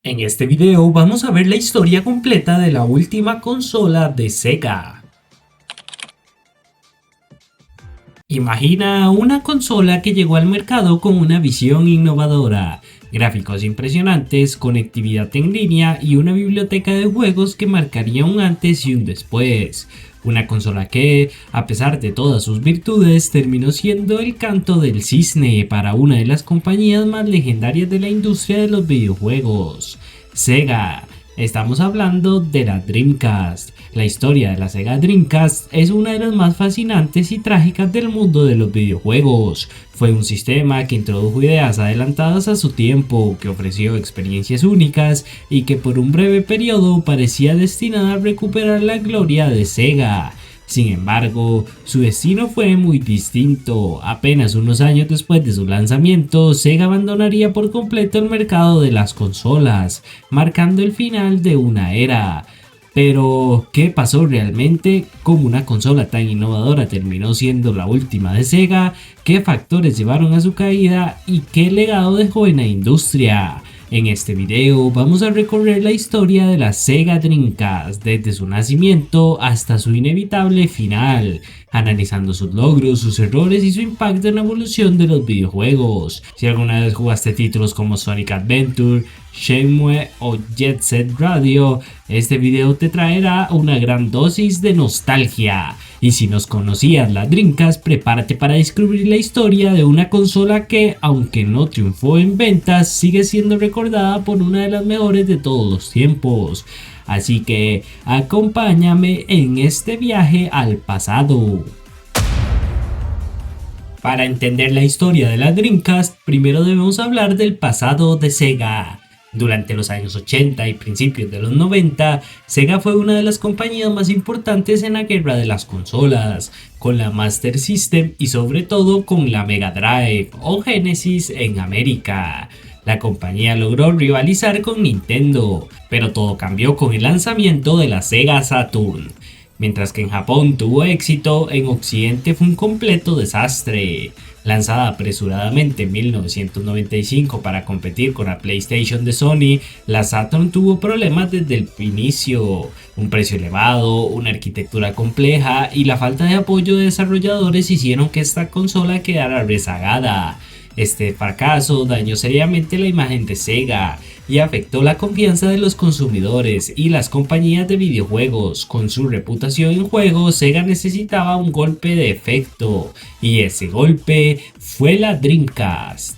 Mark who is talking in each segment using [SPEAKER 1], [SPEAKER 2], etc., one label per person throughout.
[SPEAKER 1] En este video vamos a ver la historia completa de la última consola de Sega. Imagina una consola que llegó al mercado con una visión innovadora, gráficos impresionantes, conectividad en línea y una biblioteca de juegos que marcaría un antes y un después. Una consola que, a pesar de todas sus virtudes, terminó siendo el canto del cisne para una de las compañías más legendarias de la industria de los videojuegos, Sega. Estamos hablando de la Dreamcast. La historia de la Sega Dreamcast es una de las más fascinantes y trágicas del mundo de los videojuegos. Fue un sistema que introdujo ideas adelantadas a su tiempo, que ofreció experiencias únicas y que por un breve periodo parecía destinada a recuperar la gloria de Sega. Sin embargo, su destino fue muy distinto. Apenas unos años después de su lanzamiento, Sega abandonaría por completo el mercado de las consolas, marcando el final de una era. Pero, ¿qué pasó realmente? ¿Cómo una consola tan innovadora terminó siendo la última de Sega? ¿Qué factores llevaron a su caída? ¿Y qué legado dejó en la industria? En este video vamos a recorrer la historia de la Sega Dreamcast desde su nacimiento hasta su inevitable final, analizando sus logros, sus errores y su impacto en la evolución de los videojuegos. Si alguna vez jugaste títulos como Sonic Adventure, Shenmue o Jet Set Radio, este video te traerá una gran dosis de nostalgia. Y si no conocías la Dreamcast, prepárate para descubrir la historia de una consola que, aunque no triunfó en ventas, sigue siendo recordada por una de las mejores de todos los tiempos. Así que acompáñame en este viaje al pasado. Para entender la historia de la Dreamcast, primero debemos hablar del pasado de Sega. Durante los años 80 y principios de los 90, Sega fue una de las compañías más importantes en la guerra de las consolas, con la Master System y sobre todo con la Mega Drive o Genesis en América. La compañía logró rivalizar con Nintendo, pero todo cambió con el lanzamiento de la Sega Saturn. Mientras que en Japón tuvo éxito, en Occidente fue un completo desastre. Lanzada apresuradamente en 1995 para competir con la PlayStation de Sony, la Saturn tuvo problemas desde el inicio. Un precio elevado, una arquitectura compleja y la falta de apoyo de desarrolladores hicieron que esta consola quedara rezagada. Este fracaso dañó seriamente la imagen de Sega y afectó la confianza de los consumidores y las compañías de videojuegos. Con su reputación en juego, Sega necesitaba un golpe de efecto, y ese golpe fue la Dreamcast.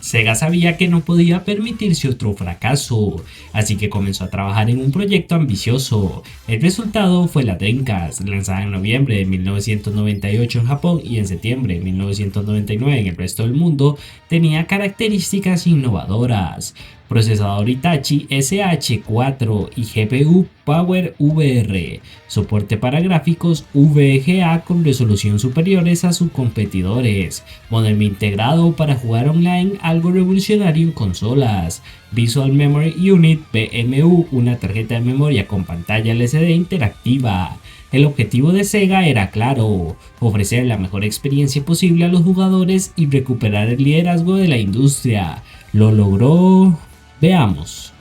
[SPEAKER 1] Sega sabía que no podía permitirse otro fracaso, así que comenzó a trabajar en un proyecto ambicioso. El resultado fue la Dreamcast, lanzada en noviembre de 1998 en Japón y en septiembre de 1999 en el resto del mundo. Tenía características innovadoras: procesador Hitachi SH4 y GPU PowerVR, soporte para gráficos VGA con resolución superiores a sus competidores, modem integrado para jugar online, algo revolucionario en consolas, Visual Memory Unit VMU, una tarjeta de memoria con pantalla LCD interactiva. El objetivo de Sega era claro: ofrecer la mejor experiencia posible a los jugadores y recuperar el liderazgo de la industria. ¿Lo logró? Veamos.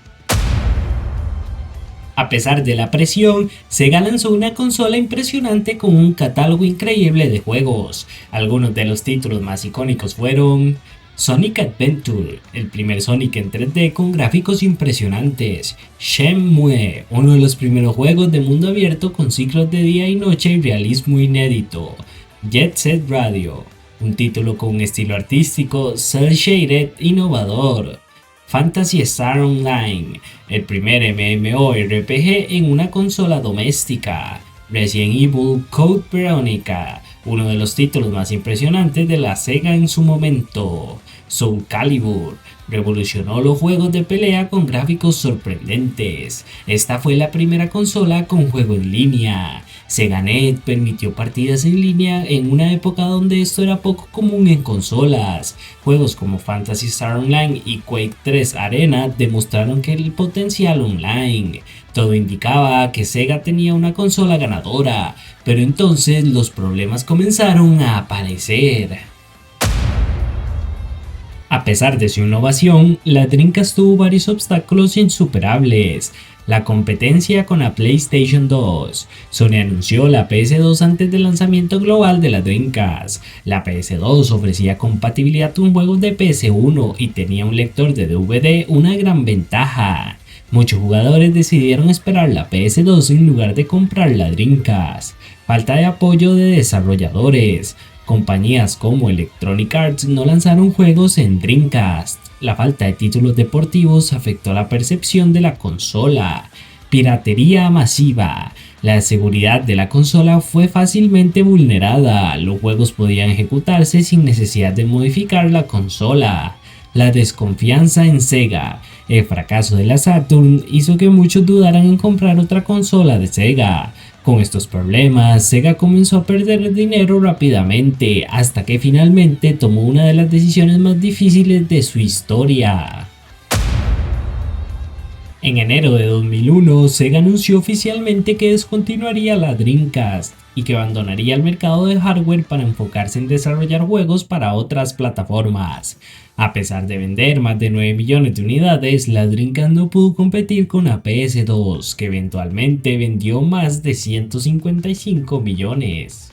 [SPEAKER 1] A pesar de la presión, Sega lanzó una consola impresionante con un catálogo increíble de juegos. Algunos de los títulos más icónicos fueron Sonic Adventure, el primer Sonic en 3D con gráficos impresionantes; Shenmue, uno de los primeros juegos de mundo abierto con ciclos de día y noche y realismo inédito; Jet Set Radio, un título con un estilo artístico cel shaded innovador; Phantasy Star Online, el primer MMORPG en una consola doméstica; Resident Evil Code Veronica, uno de los títulos más impresionantes de la Sega en su momento; Soul Calibur, revolucionó los juegos de pelea con gráficos sorprendentes. Esta fue la primera consola con juego en línea. SegaNet permitió partidas en línea en una época donde esto era poco común en consolas. Juegos como Phantasy Star Online y Quake 3 Arena demostraron que el potencial online. Todo indicaba que Sega tenía una consola ganadora, pero entonces los problemas comenzaron a aparecer. A pesar de su innovación, la Dreamcast tuvo varios obstáculos insuperables. La competencia con la PlayStation 2. Sony anunció la PS2 antes del lanzamiento global de la Dreamcast. La PS2 ofrecía compatibilidad con juegos de PS1 y tenía un lector de DVD, una gran ventaja. Muchos jugadores decidieron esperar la PS2 en lugar de comprar la Dreamcast. Falta de apoyo de desarrolladores. Compañías como Electronic Arts no lanzaron juegos en Dreamcast. La falta de títulos deportivos afectó la percepción de la consola. Piratería masiva. La seguridad de la consola fue fácilmente vulnerada. Los juegos podían ejecutarse sin necesidad de modificar la consola. La desconfianza en Sega. El fracaso de la Saturn hizo que muchos dudaran en comprar otra consola de Sega. Con estos problemas, Sega comenzó a perder dinero rápidamente hasta que finalmente tomó una de las decisiones más difíciles de su historia. En enero de 2001, Sega anunció oficialmente que descontinuaría la Dreamcast y que abandonaría el mercado de hardware para enfocarse en desarrollar juegos para otras plataformas. A pesar de vender más de 9 millones de unidades, la Dreamcast no pudo competir con la PS2, que eventualmente vendió más de 155 millones.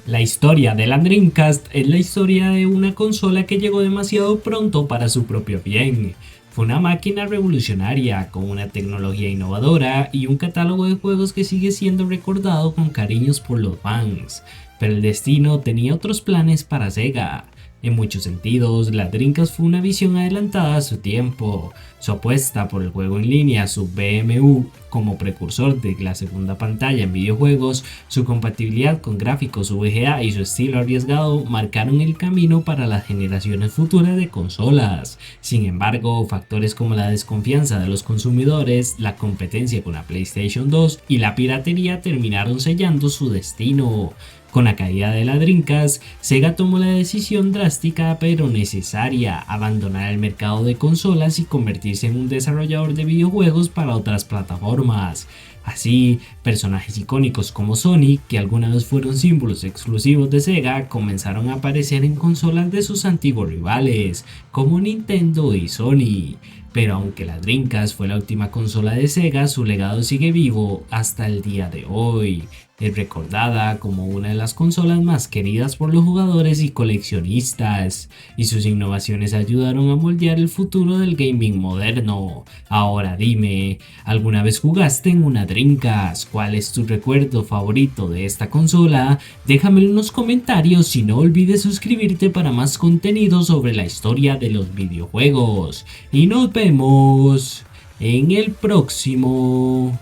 [SPEAKER 1] La historia de la Dreamcast es la historia de una consola que llegó demasiado pronto para su propio bien. Fue una máquina revolucionaria, con una tecnología innovadora y un catálogo de juegos que sigue siendo recordado con cariños por los fans. Pero el destino tenía otros planes para Sega. En muchos sentidos, la Dreamcast fue una visión adelantada a su tiempo. Su apuesta por el juego en línea, su VMU como precursor de la segunda pantalla en videojuegos, su compatibilidad con gráficos VGA y su estilo arriesgado marcaron el camino para las generaciones futuras de consolas. Sin embargo, factores como la desconfianza de los consumidores, la competencia con la PlayStation 2 y la piratería terminaron sellando su destino. Con la caída de la Dreamcast, Sega tomó la decisión drástica pero necesaria: abandonar el mercado de consolas y convertirse en un desarrollador de videojuegos para otras plataformas. Así, personajes icónicos como Sonic, que alguna vez fueron símbolos exclusivos de Sega, comenzaron a aparecer en consolas de sus antiguos rivales, como Nintendo y Sony. Pero aunque la Dreamcast fue la última consola de Sega, su legado sigue vivo hasta el día de hoy. Es recordada como una de las consolas más queridas por los jugadores y coleccionistas, y sus innovaciones ayudaron a moldear el futuro del gaming moderno. Ahora dime, ¿alguna vez jugaste en una Dreamcast? ¿Cuál es tu recuerdo favorito de esta consola? Déjamelo en los comentarios y no olvides suscribirte para más contenido sobre la historia de los videojuegos. Y nos vemos en el próximo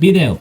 [SPEAKER 1] video.